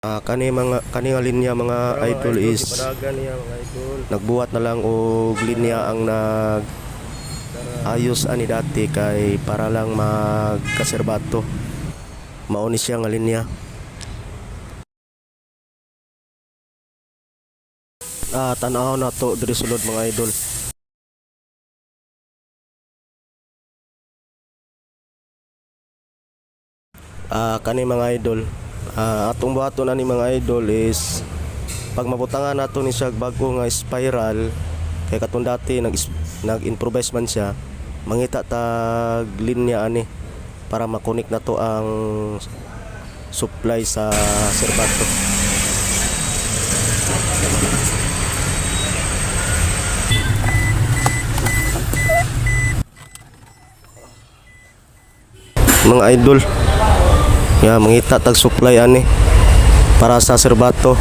Kani nga linya mga idol is nagbuhat na lang og linya ang ayos ani dati kay para lang magkaserbato. Mao ni siya nga linya. Tanaw na to diri sulod mga idol. Kani mga idol, atong buhaton ani mga idol is pag mabutangan nato ni siya bago nga spiral kay katong dati nag-improvise man siya, mangita tag linya ani para makonek na to ang supply sa serbato. Mga idol, mangita tag supply ani para sa serbato.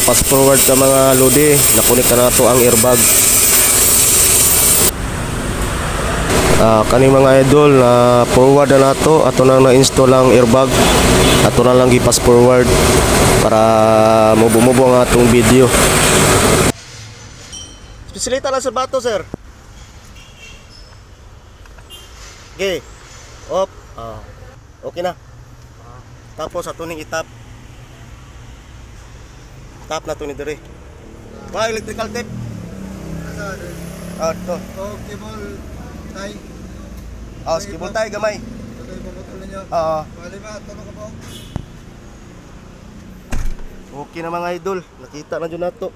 Fast forward ka mga lodi, nakunik na to ang airbag. Kani mga idol, forward na nato, ato nang na-install ang airbag, ato na lang i-pass forward para mubo-mubo ang atong video. Specialita lang serbato, sir. Okay. Op. Okay na. Tapos ato ning itap. Tap na to ni dire. Electrical tape. To. Cable tie. Cable tie gamay. Tuloy puputol ninyo. Palima, tanong ka po. Okay na mga idol. Nakita na dyan nato.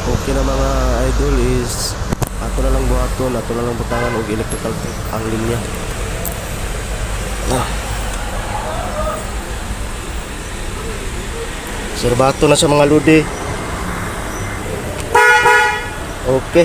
Okay na mga idol is ato na lang buhaton, ato na lang butangan og electrical tape ang linya. Serbato na sa mga lodi. Okay.